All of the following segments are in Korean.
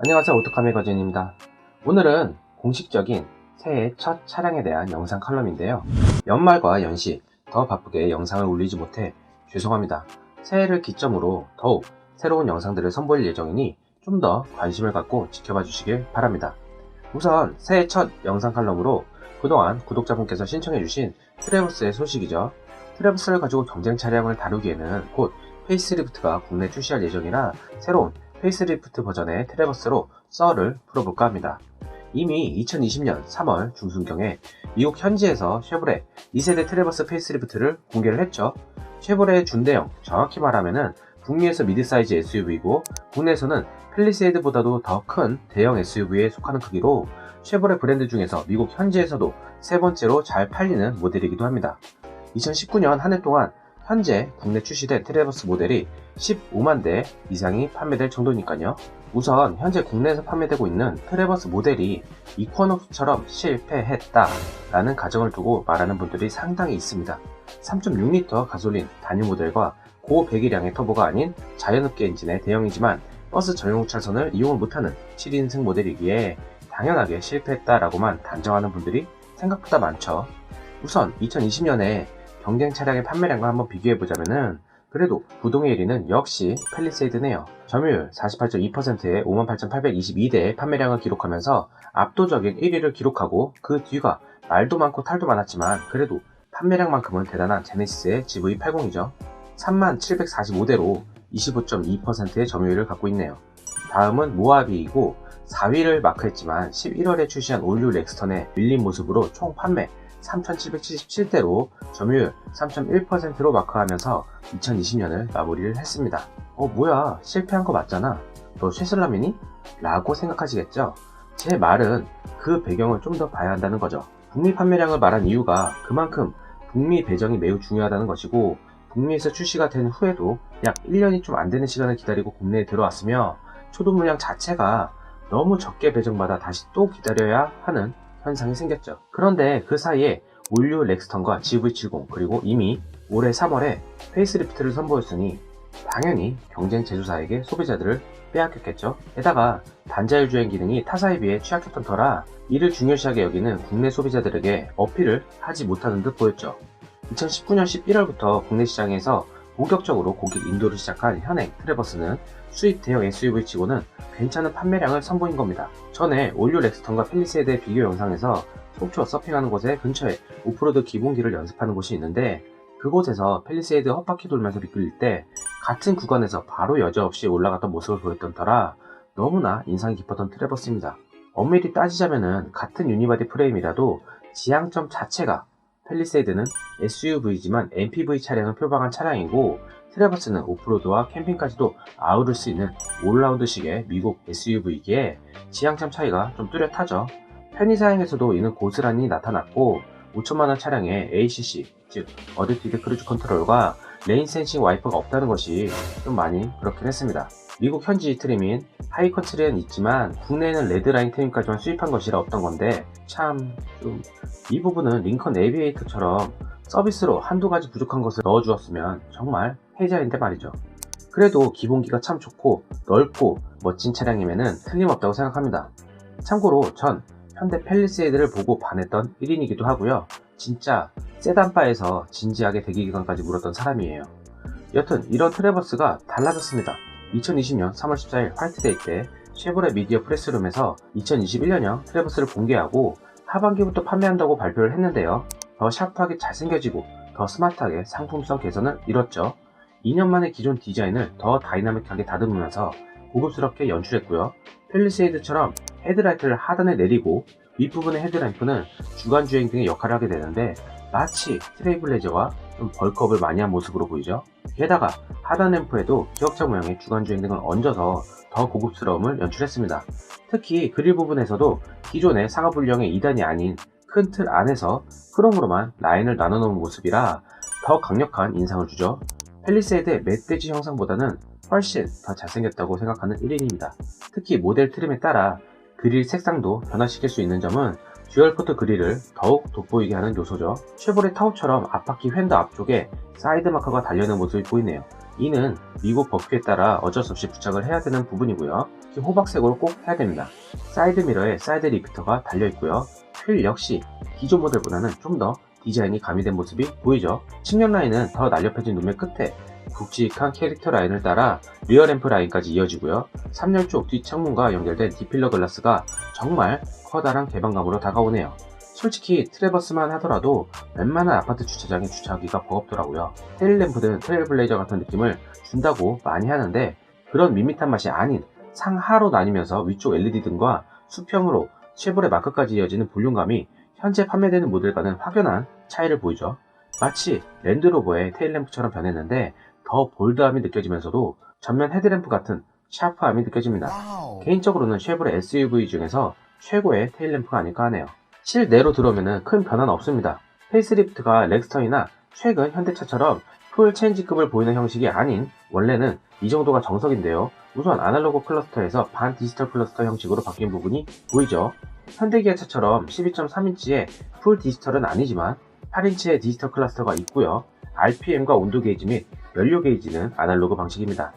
안녕하세요, 오토카 매거진입니다. 오늘은 공식적인 새해 첫 차량에 대한 영상 칼럼인데요. 연말과 연시 더 바쁘게 영상을 올리지 못해 죄송합니다. 새해를 기점으로 더욱 새로운 영상들을 선보일 예정이니 좀 더 관심을 갖고 지켜봐 주시길 바랍니다. 우선 새해 첫 영상 칼럼으로 그동안 구독자분께서 신청해 주신 트래버스의 소식이죠. 트래버스를 가지고 경쟁 차량을 다루기에는 곧 페이스리프트가 국내 출시할 예정이라 새로운 페이스리프트 버전의 트래버스로 썰을 풀어볼까 합니다. 이미 2020년 3월 중순경에 미국 현지에서 쉐보레 2세대 트래버스 페이스리프트를 공개를 했죠. 쉐보레의 준대형, 정확히 말하면은 북미에서 미드사이즈 SUV이고 국내에서는 팰리세이드보다도 더 큰 대형 SUV에 속하는 크기로 쉐보레 브랜드 중에서 미국 현지에서도 세 번째로 잘 팔리는 모델이기도 합니다. 2019년 한 해 동안 현재 국내 출시된 트래버스 모델이 15만 대 이상이 판매될 정도니까요. 우선 현재 국내에서 판매되고 있는 트래버스 모델이 이쿼녹스처럼 실패했다 라는 가정을 두고 말하는 분들이 상당히 있습니다. 3.6L 가솔린 단일 모델과 고배기량의 터보가 아닌 자연흡기 엔진의 대형이지만 버스 전용 차선을 이용을 못하는 7인승 모델이기에 당연하게 실패했다라고만 단정하는 분들이 생각보다 많죠. 우선 2020년에 경쟁 차량의 판매량과 한번 비교해보자면은 그래도 부동의 1위는 역시 팰리세이드네요. 점유율 48.2%의 58,822대의 판매량을 기록하면서 압도적인 1위를 기록하고 그 뒤가 말도 많고 탈도 많았지만 그래도 판매량만큼은 대단한 제네시스의 GV80이죠. 3745대로 25.2%의 점유율을 갖고 있네요. 다음은 모하비이고 4위를 마크했지만 11월에 출시한 올류 렉스턴의 밀린 모습으로 총 판매 3777대로 점유율 3.1%로 마크하면서 2020년을 마무리를 했습니다. 뭐야, 실패한 거 맞잖아. 너 쉐슬라미니? 라고 생각하시겠죠? 제 말은 그 배경을 좀 더 봐야 한다는 거죠. 북미 판매량을 말한 이유가 그만큼 북미 배정이 매우 중요하다는 것이고 북미에서 출시가 된 후에도 약 1년이 좀 안 되는 시간을 기다리고 국내에 들어왔으며 초도 물량 자체가 너무 적게 배정받아 다시 또 기다려야 하는 현상이 생겼죠. 그런데 그 사이에 올류 렉스턴과 GV70 그리고 이미 올해 3월에 페이스리프트를 선보였으니 당연히 경쟁 제조사에게 소비자들을 빼앗겼겠죠. 게다가 단자율 주행 기능이 타사에 비해 취약했던 터라 이를 중요시하게 여기는 국내 소비자들에게 어필을 하지 못하는 듯 보였죠. 2019년 11월부터 국내 시장에서 본격적으로 고객 인도를 시작한 현행 트래버스는 수입 대형 SUV치고는 괜찮은 판매량을 선보인 겁니다. 전에 올류 렉스턴과 팰리세이드의 비교 영상에서 속초 서핑하는 곳에 근처에 오프로드 기본기를 연습하는 곳이 있는데 그곳에서 팰리세이드 헛바퀴 돌면서 미끌릴 때 같은 구간에서 바로 여지없이 올라갔던 모습을 보였던 터라 너무나 인상이 깊었던 트래버스입니다. 엄밀히 따지자면은 같은 유니바디 프레임이라도 지향점 자체가 팰리세이드는 SUV지만 MPV 차량을 표방한 차량이고 트래버스는 오프로드와 캠핑까지도 아우를 수 있는 올라운드식의 미국 SUV이기에 지향점 차이가 좀 뚜렷하죠. 편의사양에서도 이는 고스란히 나타났고 5천만원 차량에 ACC 즉 어댑티드 크루즈 컨트롤과 레인 센싱 와이퍼가 없다는 것이 좀 많이 그렇긴 했습니다. 미국 현지 트림인 하이컨트리는 있지만 국내에는 레드라인 트림까지만 수입한 것이라 없던 건데 참 좀 이 부분은 링컨 에비에이터처럼 서비스로 한두 가지 부족한 것을 넣어주었으면 정말 혜자인데 말이죠. 그래도 기본기가 참 좋고 넓고 멋진 차량임에는 틀림없다고 생각합니다. 참고로 전 현대 팰리세이드를 보고 반했던 1인이기도 하고요. 진짜 세단바에서 진지하게 대기기간까지 물었던 사람이에요. 여튼 이런 트래버스가 달라졌습니다. 2020년 3월 14일 화이트데이 때 쉐보레 미디어 프레스룸에서 2021년형 트래버스를 공개하고 하반기부터 판매한다고 발표를 했는데요. 더 샤프하게 잘생겨지고 더 스마트하게 상품성 개선을 이뤘죠. 2년 만에 기존 디자인을 더 다이나믹하게 다듬으면서 고급스럽게 연출했고요. 팰리세이드처럼 헤드라이트를 하단에 내리고 윗부분의 헤드램프는 주간주행 등의 역할을 하게 되는데 마치 트레이블레저와 좀 벌크업을 많이 한 모습으로 보이죠. 게다가 하단 램프에도 기역자 모양의 주간주행 등을 얹어서 더 고급스러움을 연출했습니다. 특히 그릴 부분에서도 기존의 상하분량의 2단이 아닌 큰 틀 안에서 크롬으로만 라인을 나눠놓은 모습이라 더 강력한 인상을 주죠. 팰리세이드의 멧돼지 형상보다는 훨씬 더 잘생겼다고 생각하는 1인입니다. 특히 모델 트림에 따라 그릴 색상도 변화시킬 수 있는 점은 듀얼포트 그릴을 더욱 돋보이게 하는 요소죠. 쉐보레 타우처럼 앞바퀴 휀더 앞쪽에 사이드 마커가 달려있는 모습이 보이네요. 이는 미국 법규에 따라 어쩔 수 없이 부착을 해야 되는 부분이고요. 특히 호박색으로 꼭 해야 됩니다. 사이드 미러에 사이드 리피터가 달려있고요. 휠 역시 기존 모델보다는 좀 더 디자인이 가미된 모습이 보이죠. 측면 라인은 더 날렵해진 눈매 끝에 굵직한 캐릭터 라인을 따라 리어 램프 라인까지 이어지고요. 3열 쪽 뒷창문과 연결된 디필러 글라스가 정말 커다란 개방감으로 다가오네요. 솔직히 트래버스만 하더라도 웬만한 아파트 주차장에 주차하기가 버겁더라고요. 테일램프든 트레일블레이저 같은 느낌을 준다고 많이 하는데 그런 밋밋한 맛이 아닌 상하로 나뉘면서 위쪽 LED 등과 수평으로 쉐보레 마크까지 이어지는 볼륨감이 현재 판매되는 모델과는 확연한 차이를 보이죠. 마치 랜드로버의 테일램프처럼 변했는데 더 볼드함이 느껴지면서도 전면 헤드램프 같은 샤프함이 느껴집니다. 개인적으로는 쉐보레 SUV 중에서 최고의 테일램프가 아닐까 하네요. 실내로 들어오면 큰 변화는 없습니다. 페이스리프트가 렉스턴이나 최근 현대차처럼 풀 체인지급을 보이는 형식이 아닌 원래는 이 정도가 정석인데요. 우선 아날로그 클러스터에서 반 디지털 클러스터 형식으로 바뀐 부분이 보이죠. 현대기아차처럼 12.3인치의 풀 디지털은 아니지만 8인치의 디지털 클러스터가 있고요. RPM과 온도 게이지 및 연료 게이지는 아날로그 방식입니다.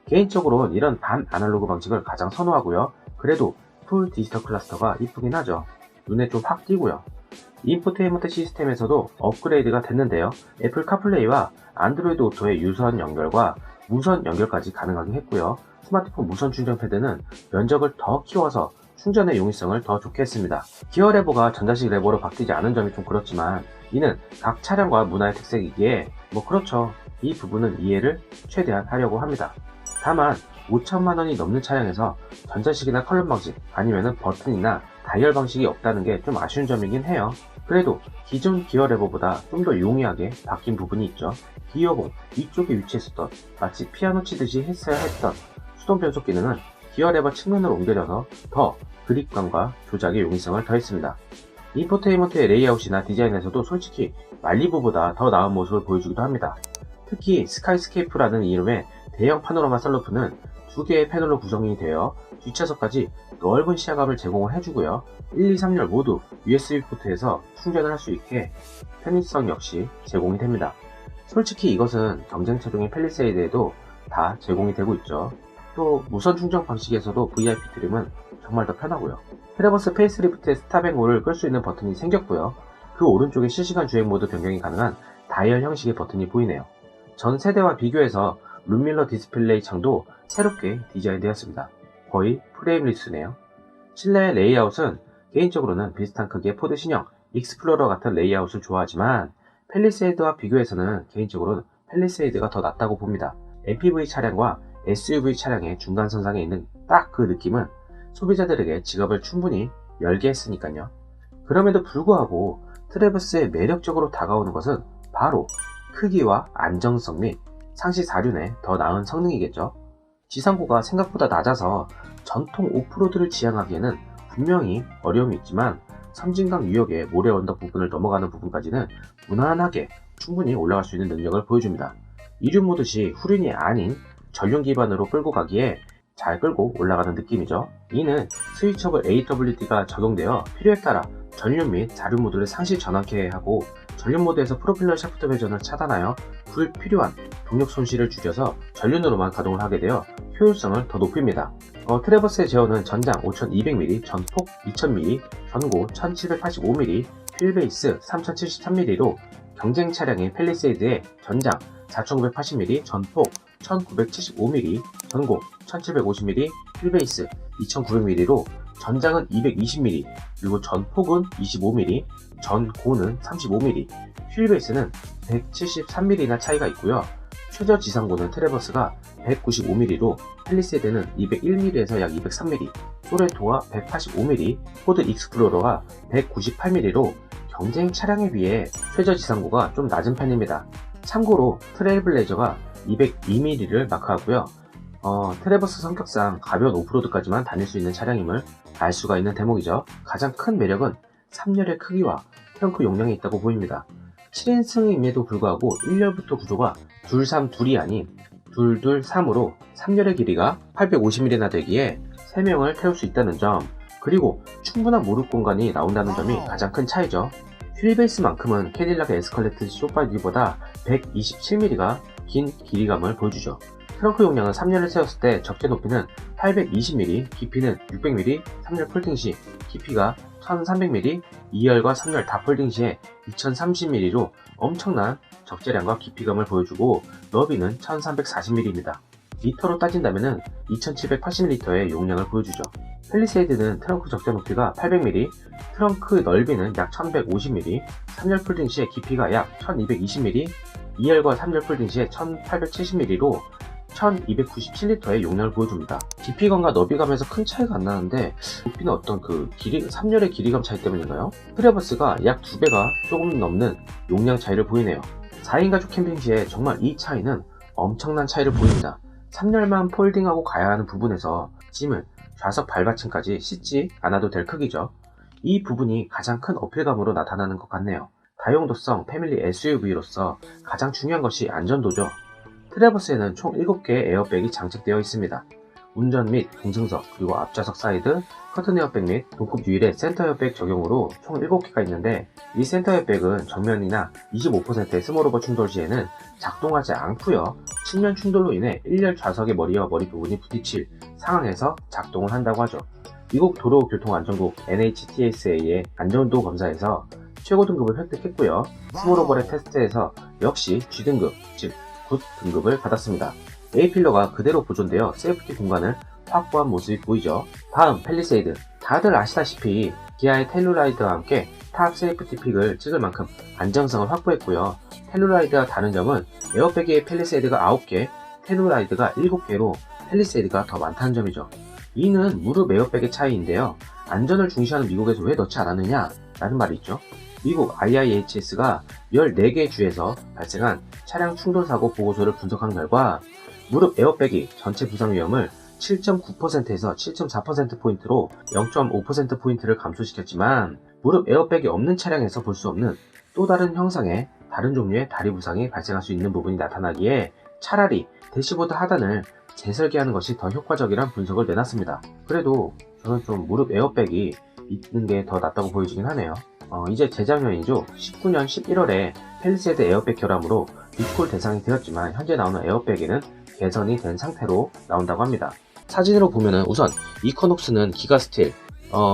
개인적으로는 이런 반 아날로그 방식을 가장 선호하고요. 그래도 풀 디지털 클러스터가 이쁘긴 하죠. 눈에 좀 확 띄고요. 인포테인먼트 시스템에서도 업그레이드가 됐는데요. 애플 카플레이와 안드로이드 오토의 유선 연결과 무선 연결까지 가능하게 했고요. 스마트폰 무선 충전 패드는 면적을 더 키워서 충전의 용이성을 더 좋게 했습니다. 기어 레버가 전자식 레버로 바뀌지 않은 점이 좀 그렇지만 이는 각 차량과 문화의 특색이기에 그렇죠. 이 부분은 이해를 최대한 하려고 합니다. 다만 5천만원이 넘는 차량에서 전자식이나 컬럼 방식 아니면 버튼이나 다이얼 방식이 없다는 게 좀 아쉬운 점이긴 해요. 그래도 기존 기어 레버보다 좀 더 용이하게 바뀐 부분이 있죠. 기어봉 위쪽에 위치했었던 마치 피아노 치듯이 했어야 했던 수동 변속 기능은 기어 레버 측면으로 옮겨져서 더 그립감과 조작의 용이성을 더했습니다. 인포테인먼트의 레이아웃이나 디자인에서도 솔직히 말리부보다 더 나은 모습을 보여주기도 합니다. 특히 스카이스케이프라는 이름의 대형 파노라마 썬루프는 2개의 패널로 구성이 되어 뒷좌석까지 넓은 시야감을 제공을 해주고요. 1, 2, 3열 모두 USB 포트에서 충전을 할 수 있게 편의성 역시 제공이 됩니다. 솔직히 이것은 경쟁차 중인 팰리세이드에도 다 제공이 되고 있죠. 또 무선 충전 방식에서도 VIP 트림은 정말 더 편하고요. 트래버스 페이스리프트의 스탑앤고를 끌 수 있는 버튼이 생겼고요. 그 오른쪽에 실시간 주행 모드 변경이 가능한 다이얼 형식의 버튼이 보이네요. 전 세대와 비교해서 룸밀러 디스플레이 창도 새롭게 디자인되었습니다. 거의 프레임리스네요. 실내 레이아웃은 개인적으로는 비슷한 크기의 포드 신형 익스플로러 같은 레이아웃을 좋아하지만 팰리세이드와 비교해서는 개인적으로는 팰리세이드가 더 낫다고 봅니다. MPV 차량과 SUV 차량의 중간선상에 있는 딱 그 느낌은 소비자들에게 지갑을 충분히 열게 했으니까요. 그럼에도 불구하고 트래버스에 매력적으로 다가오는 것은 바로 크기와 안정성 및 상시 4륜의 더 나은 성능이겠죠. 지상고가 생각보다 낮아서 전통 오프로드를 지향하기에는 분명히 어려움이 있지만 섬진강 유역의 모래 언덕 부분을 넘어가는 부분까지는 무난하게 충분히 올라갈 수 있는 능력을 보여줍니다. 이륜 모드시 후륜이 아닌 전륜 기반으로 끌고 가기에 잘 끌고 올라가는 느낌이죠. 이는 스위처블 AWD가 적용되어 필요에 따라 전륜 및 자륜 모드를 상시 전환케 하고 전륜 모드에서 프로필러 샤프트 회전을 차단하여 불필요한 동력 손실을 줄여서 전륜으로만 가동을 하게 되어 효율성을 더 높입니다. 트래버스의 제어는 전장 5200mm, 전폭 2000mm, 전고 1785mm, 휠베이스 3073mm로 경쟁 차량인 팰리세이드의 전장 4980mm, 전폭 1975mm, 전고 1750mm, 휠베이스 2900mm로 전장은 220mm, 그리고 전폭은 25mm, 전고는 35mm, 휠베이스는 173mm나 차이가 있고요. 최저 지상고는 트래버스가 195mm로 팰리세이드는 201mm에서 약 203mm, 소렌토가 185mm, 포드 익스플로러가 198mm로 경쟁 차량에 비해 최저 지상고가 좀 낮은 편입니다. 참고로 트레일블레이저가 202mm를 마크하고요. 트래버스 성격상 가벼운 오프로드까지만 다닐 수 있는 차량임을 알 수가 있는 대목이죠. 가장 큰 매력은 3열의 크기와 트렁크 용량이 있다고 보입니다. 7인승임에도 불구하고 1열부터 구조가 232이 아닌 223으로 3열의 길이가 850mm나 되기에 3명을 태울 수 있다는 점, 그리고 충분한 무릎 공간이 나온다는 점이 가장 큰 차이죠. 휠베이스만큼은 캐딜락 에스컬레이트 쇼파이보다 127mm가 긴 길이감을 보여주죠. 트렁크 용량은 3열을 세웠을 때 적재 높이는 820mm, 깊이는 600mm, 3열 폴딩 시 깊이가 1300mm, 2열과 3열 다 폴딩 시에 2030mm로 엄청난 적재량과 깊이감을 보여주고 너비는 1340mm입니다. 리터로 따진다면 2780L의 용량을 보여주죠. 팰리세이드는 트렁크 적재 높이가 800mm, 트렁크 넓이는 약 1150mm, 3열 폴딩 시에 깊이가 약 1220mm, 2열과 3열 폴딩 시에 1870mm로 1297L의 용량을 보여줍니다. 깊이감과 너비감에서 큰 차이가 안 나는데 높이는 어떤 3열의 길이감 차이 때문인가요? 트래버스가 약 2배가 조금 넘는 용량 차이를 보이네요. 4인 가족 캠핑 시에 정말 이 차이는 엄청난 차이를 보입니다. 3열만 폴딩하고 가야 하는 부분에서 짐을 좌석 발받침까지 싣지 않아도 될 크기죠. 이 부분이 가장 큰 어필감으로 나타나는 것 같네요. 다용도성 패밀리 SUV로서 가장 중요한 것이 안전도죠. 트래버스에는 총 7개의 에어백이 장착되어 있습니다. 운전 및 동승석, 그리고 앞좌석 사이드, 커튼 에어백 및 동급 유일의 센터 에어백 적용으로 총 7개가 있는데 이 센터 에어백은 정면이나 25%의 스몰오버 충돌 시에는 작동하지 않고요. 측면 충돌로 인해 1열 좌석의 머리와 머리 부분이 부딪힐 상황에서 작동을 한다고 하죠. 미국 도로교통안전국 NHTSA의 안전도 검사에서 최고 등급을 획득했고요. 스몰오버의 테스트에서 역시 G등급, 즉 굿 등급을 받았습니다. A필러가 그대로 보존되어 세이프티 공간을 확보한 모습이 보이죠. 다음 팰리세이드. 다들 아시다시피 기아의 텔루라이드와 함께 탑 세이프티 픽을 찍을 만큼 안정성을 확보했고요. 텔루라이드와 다른 점은 에어백에 팰리세이드가 9개, 텔루라이드가 7개로 팰리세이드가 더 많다는 점이죠. 이는 무릎 에어백의 차이인데요. 안전을 중시하는 미국에서 왜 넣지 않았느냐? 라는 말이 있죠. 미국 IIHS가 14개 주에서 발생한 차량 충돌사고 보고서를 분석한 결과 무릎 에어백이 전체 부상 위험을 7.9%에서 7.4%포인트로 0.5%포인트를 감소시켰지만 무릎 에어백이 없는 차량에서 볼 수 없는 또 다른 형상의 다른 종류의 다리 부상이 발생할 수 있는 부분이 나타나기에 차라리 대시보드 하단을 재설계하는 것이 더 효과적이란 분석을 내놨습니다. 그래도 저는 좀 무릎 에어백이 있는 게 더 낫다고 보여지긴 하네요. 이제 재작년이죠. 19년 11월에 팰리세이드 에어백 결함으로 리콜 대상이 되었지만 현재 나오는 에어백에는 개선이 된 상태로 나온다고 합니다. 사진으로 보면은 우선 이코녹스는 기가스틸,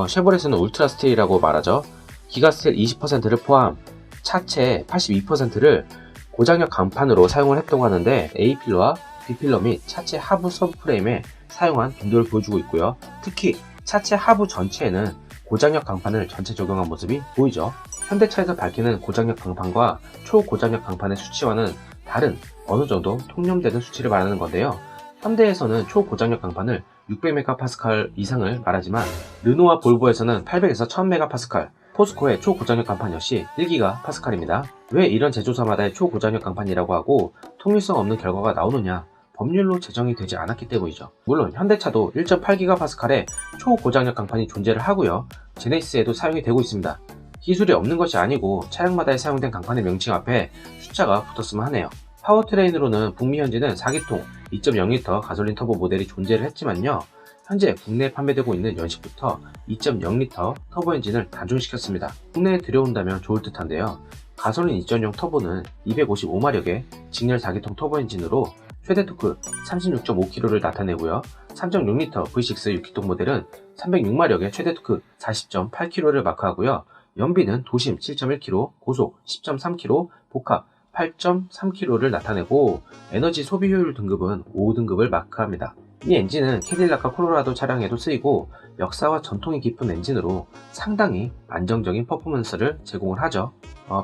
쉐보레스는 울트라스틸이라고 말하죠. 기가스틸 20%를 포함 차체 82%를 고장력 강판으로 사용을 했다고 하는데 A필러와 B필러 및 차체 하부 서브프레임에 사용한 빈도를 보여주고 있고요. 특히 차체 하부 전체에는 고장력 강판을 전체 적용한 모습이 보이죠. 현대차에서 밝히는 고장력 강판과 초고장력 강판의 수치와는 다른 어느 정도 통념되는 수치를 말하는 건데요. 현대에서는 초고장력 강판을 600MPa 이상을 말하지만 르노와 볼보에서는 800에서 1000MPa, 포스코의 초고장력 강판 역시 1GPa입니다. 왜 이런 제조사마다의 초고장력 강판이라고 하고 통일성 없는 결과가 나오느냐? 법률로 제정이 되지 않았기 때문이죠. 물론 현대차도 1.8GPa의 초고장력 강판이 존재를 하고요. 제네시스에도 사용이 되고 있습니다. 기술이 없는 것이 아니고 차량마다에 사용된 강판의 명칭 앞에 숫자가 붙었으면 하네요. 파워트레인으로는 북미 현지는 4기통 2.0L 가솔린 터보 모델이 존재를 했지만요. 현재 국내에 판매되고 있는 연식부터 2.0L 터보 엔진을 단종시켰습니다. 국내에 들여온다면 좋을 듯한데요. 가솔린 2.0 터보는 255마력의 직렬 4기통 터보 엔진으로 최대 토크 36.5kg를 나타내고요. 3.6L V6 6기통 모델은 306마력의 최대 토크 40.8kg를 마크하고요. 연비는 도심 7.1kg, 고속 10.3kg, 복합 8.3kg를 나타내고 에너지 소비 효율 등급은 5등급을 마크합니다. 이 엔진은 캐딜락과 콜로라도 차량에도 쓰이고 역사와 전통이 깊은 엔진으로 상당히 안정적인 퍼포먼스를 제공을 하죠.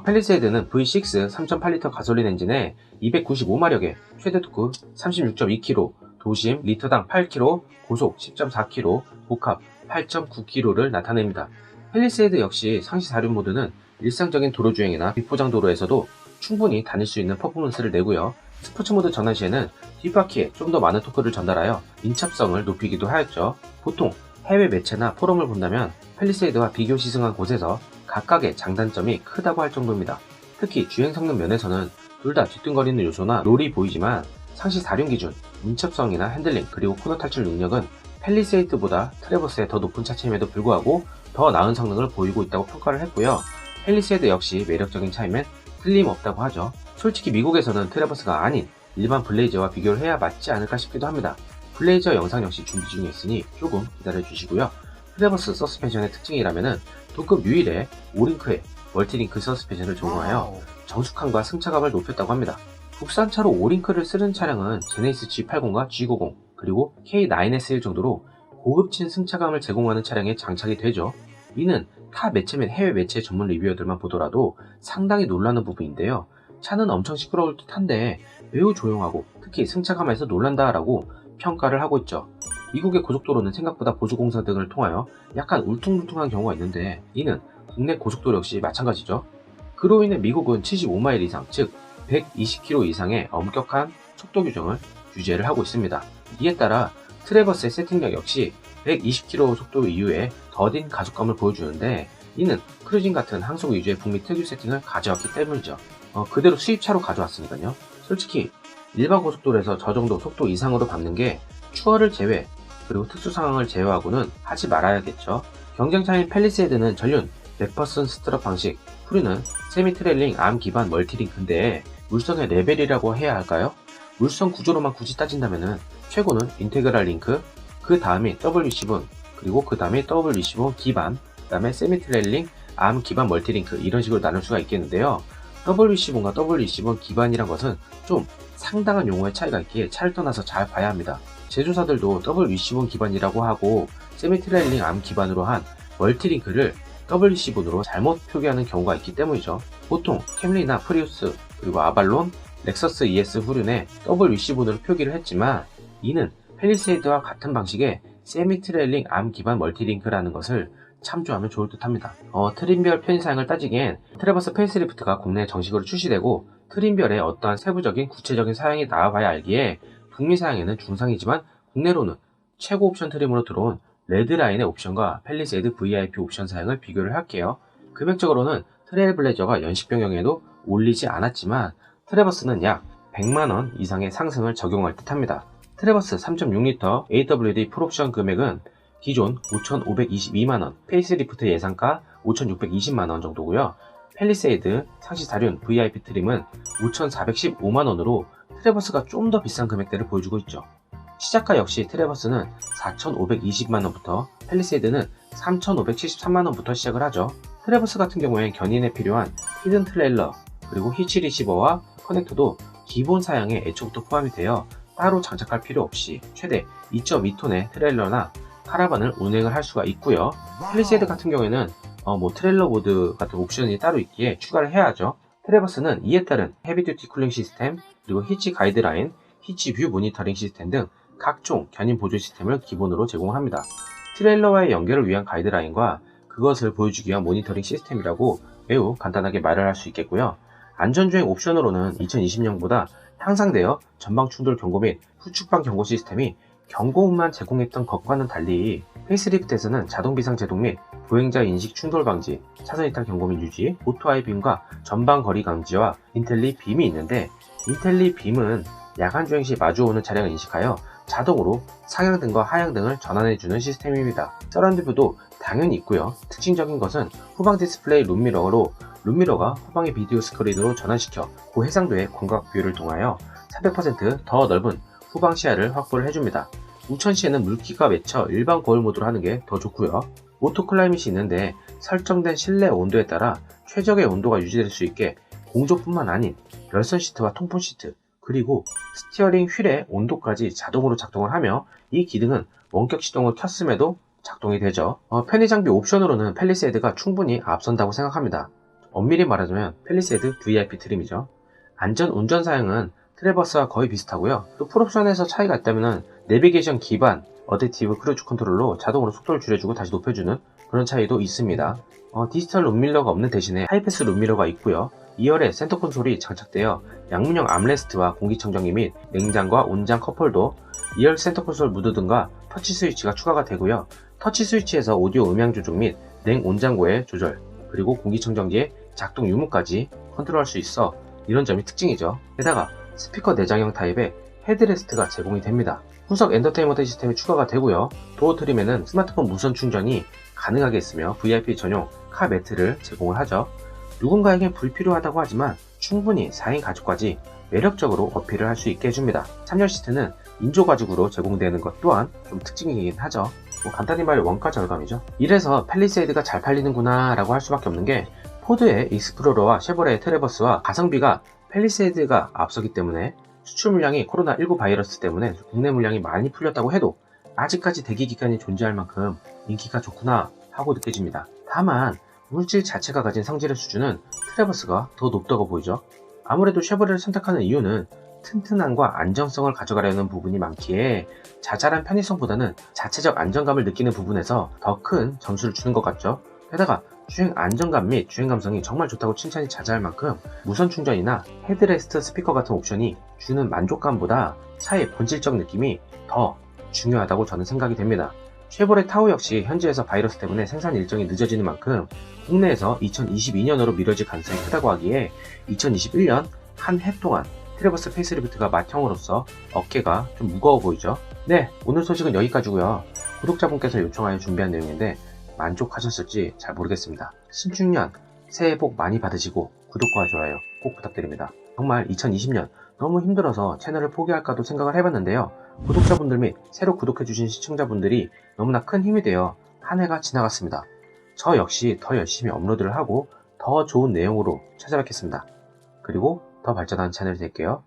팰리세이드는 V6 3.8L 가솔린 엔진에 295마력의 최대 토크 36.2kg, 도심 리터당 8kg, 고속 10.4kg, 복합 8.9kg를 나타냅니다. 팰리세이드 역시 상시 4륜 모드는 일상적인 도로주행이나 비포장 도로에서도 충분히 다닐 수 있는 퍼포먼스를 내고요. 스포츠 모드 전환 시에는 뒷바퀴에 좀 더 많은 토크를 전달하여 민첩성을 높이기도 하였죠. 보통 해외 매체나 포럼을 본다면 팰리세이드와 비교 시승한 곳에서 각각의 장단점이 크다고 할 정도입니다. 특히 주행 성능 면에서는 둘 다 뒤뚱거리는 요소나 롤이 보이지만 상시 4륜 기준 민첩성이나 핸들링 그리고 코너 탈출 능력은 팰리세이드보다 트래버스의 더 높은 차체임에도 불구하고 더 나은 성능을 보이고 있다고 평가를 했고요. 팰리세이드 역시 매력적인 차임엔 틀림없다고 하죠. 솔직히 미국에서는 트래버스가 아닌 일반 블레이저와 비교를 해야 맞지 않을까 싶기도 합니다. 블레이저 영상 역시 준비 중에 있으니 조금 기다려 주시고요. 트래버스 서스펜션의 특징이라면은 도급 유일의 5링크의 멀티링크 서스펜션을 적용하여 정숙함과 승차감을 높였다고 합니다. 국산차로 5링크를 쓰는 차량은 제네시스 G80과 G90 그리고 K9S1 정도로 고급진 승차감을 제공하는 차량에 장착이 되죠. 이는 타 매체 및 해외 매체 전문 리뷰어들만 보더라도 상당히 놀라는 부분인데요. 차는 엄청 시끄러울 듯한데 매우 조용하고 특히 승차감에서 놀란다 라고 평가를 하고 있죠. 미국의 고속도로는 생각보다 보수공사 등을 통하여 약간 울퉁불퉁한 경우가 있는데 이는 국내 고속도로 역시 마찬가지죠. 그로 인해 미국은 75마일 이상 즉 120km 이상의 엄격한 속도 규정을 규제를 하고 있습니다. 이에 따라 트래버스의 세팅력 역시 120km 속도 이후에 더딘 가속감을 보여주는데 이는 크루징 같은 항속 위주의 북미 특유 세팅을 가져왔기 때문이죠. 그대로 수입차로 가져왔으니까요. 솔직히 일반 고속도로에서 저 정도 속도 이상으로 밟는 게 추월을 제외 그리고 특수 상황을 제외하고는 하지 말아야겠죠. 경쟁차인 팰리세이드는 전륜 100% 스트럿 방식, 후륜은 세미 트레일링 암 기반 멀티링크인데 물성의 레벨이라고 해야 할까요? 물성 구조로만 굳이 따진다면은 최고는 인테그랄 링크, 그 다음이 W10, 그리고 그 다음에 W10 기반, 그 다음에 세미 트레일링 암 기반 멀티링크 이런 식으로 나눌 수가 있겠는데요. W15과 W20 기반이란 것은 좀 상당한 용어의 차이가 있기에 차를 떠나서 잘 봐야 합니다. 제조사들도 W20 기반이라고 하고 세미 트레일링 암 기반으로 한 멀티링크를 W10으로 잘못 표기하는 경우가 있기 때문이죠. 보통 캠리나 프리우스 그리고 아발론, 렉서스 ES 후륜에 W20으로 표기를 했지만 이는 팰리세이드와 같은 방식의 세미 트레일링 암 기반 멀티링크라는 것을 참조하면 좋을 듯 합니다. 트림별 편의사양을 따지기엔 트래버스 페이스리프트가 국내에 정식으로 출시되고 트림별의 어떠한 세부적인 구체적인 사양이 나와봐야 알기에 북미 사양에는 중상이지만 국내로는 최고 옵션 트림으로 들어온 레드라인의 옵션과 팰리세이드 VIP 옵션 사양을 비교를 할게요. 금액적으로는 트레일블레이저가 연식 변경에도 올리지 않았지만 트래버스는 약 100만원 이상의 상승을 적용할 듯 합니다. 트래버스 3.6L AWD 풀옵션 금액은 기존 5,522만원, 페이스리프트 예상가 5,620만원 정도고요. 팰리세이드 상시 다륜 VIP 트림은 5,415만원으로 트래버스가 좀 더 비싼 금액대를 보여주고 있죠. 시작가 역시 트래버스는 4,520만원부터 팰리세이드는 3,573만원부터 시작을 하죠. 트래버스 같은 경우엔 견인에 필요한 히든 트레일러 그리고 히치 리시버와 커넥터도 기본 사양에 애초부터 포함이 되어 따로 장착할 필요 없이 최대 2.2톤의 트레일러나 카라반을 운행을 할 수가 있고요. 팰리세이드 같은 경우에는 트레일러 보드 같은 옵션이 따로 있기에 추가를 해야 하죠. 트래버스는 이에 따른 헤비듀티 쿨링 시스템, 그리고 히치 가이드라인, 히치 뷰 모니터링 시스템 등 각종 견인 보조 시스템을 기본으로 제공합니다. 트레일러와의 연결을 위한 가이드라인과 그것을 보여주기 위한 모니터링 시스템이라고 매우 간단하게 말을 할 수 있겠고요. 안전주행 옵션으로는 2020년보다 향상되어 전방 충돌 경고 및 후측방 경고 시스템이 경고음만 제공했던 것과는 달리 페이스리프트에서는 자동 비상 제동 및 보행자 인식 충돌 방지, 차선 이탈 경고 및 유지, 오토 하이빔과 전방 거리 감지와 인텔리 빔이 있는데 인텔리 빔은 야간 주행 시 마주오는 차량을 인식하여 자동으로 상향등과 하향등을 전환해주는 시스템입니다. 서라운드 뷰도 당연히 있고요. 특징적인 것은 후방 디스플레이 룸미러로 룸미러가 후방의 비디오 스크린으로 전환시켜 고해상도의 광각 뷰를 통하여 300%더 넓은 후방 시야를 확보를 해줍니다. 우천 시에는 물기가 맺혀 일반 거울 모드로 하는 게 더 좋고요. 오토 클라이밋이 있는데 설정된 실내 온도에 따라 최적의 온도가 유지될 수 있게 공조뿐만 아닌 열선 시트와 통풍 시트 그리고 스티어링 휠의 온도까지 자동으로 작동을 하며 이 기능은 원격 시동을 켰음에도 작동이 되죠. 편의 장비 옵션으로는 팰리세이드가 충분히 앞선다고 생각합니다. 엄밀히 말하자면 팰리세이드 VIP 트림이죠. 안전 운전 사양은 트래버스와 거의 비슷하고요. 또 풀옵션에서 차이가 있다면 내비게이션 기반 어댑티브 크루즈 컨트롤로 자동으로 속도를 줄여주고 다시 높여주는 그런 차이도 있습니다. 디지털 룸밀러가 없는 대신에 하이패스 룸밀러가 있고요. 2열에 센터 콘솔이 장착되어 양문형 암레스트와 공기청정기 및 냉장과 온장 컵홀더, 2열 센터 콘솔 무드 등과 터치 스위치가 추가가 되고요. 터치 스위치에서 오디오 음향 조종 및 냉 온장고의 조절, 그리고 공기청정기의 작동 유무까지 컨트롤할 수 있어 이런 점이 특징이죠. 게다가 스피커 내장형 타입의 헤드레스트가 제공이 됩니다. 후석 엔터테인먼트 시스템이 추가가 되고요. 도어 트림에는 스마트폰 무선 충전이 가능하게 있으며 VIP 전용 카 매트를 제공을 하죠. 누군가에겐 불필요하다고 하지만 충분히 4인 가족까지 매력적으로 어필을 할 수 있게 해줍니다. 3열 시트는 인조 가죽으로 제공되는 것 또한 좀 특징이긴 하죠. 간단히 말해 원가 절감이죠. 이래서 팰리세이드가 잘 팔리는구나 라고 할 수밖에 없는 게 포드의 익스플로러와 쉐보레의 트래버스와 가성비가 팰리세이드가 앞서기 때문에 수출 물량이 코로나19 바이러스 때문에 국내 물량이 많이 풀렸다고 해도 아직까지 대기 기간이 존재할 만큼 인기가 좋구나 하고 느껴집니다. 다만 물질 자체가 가진 성질의 수준은 트래버스가 더 높다고 보이죠. 아무래도 쉐보레를 선택하는 이유는 튼튼함과 안정성을 가져가려는 부분이 많기에 자잘한 편의성보다는 자체적 안정감을 느끼는 부분에서 더 큰 점수를 주는 것 같죠. 게다가 주행 안정감 및 주행 감성이 정말 좋다고 칭찬이 자자할 만큼 무선 충전이나 헤드레스트 스피커 같은 옵션이 주는 만족감보다 차의 본질적 느낌이 더 중요하다고 저는 생각이 됩니다. 쉐보레 타오 역시 현지에서 바이러스 때문에 생산 일정이 늦어지는 만큼 국내에서 2022년으로 미뤄질 가능성이 크다고 하기에 2021년 한 해 동안 트래버스 페이스리프트가 맏형으로서 어깨가 좀 무거워 보이죠. 네, 오늘 소식은 여기까지고요. 구독자분께서 요청하여 준비한 내용인데 만족하셨을지 잘 모르겠습니다. 신축년 새해 복 많이 받으시고 구독과 좋아요 꼭 부탁드립니다. 정말 2020년 너무 힘들어서 채널을 포기할까도 생각을 해봤는데요. 구독자분들 및 새로 구독해주신 시청자분들이 너무나 큰 힘이 되어 한 해가 지나갔습니다. 저 역시 더 열심히 업로드를 하고 더 좋은 내용으로 찾아뵙겠습니다. 그리고 더 발전한 채널이 될게요.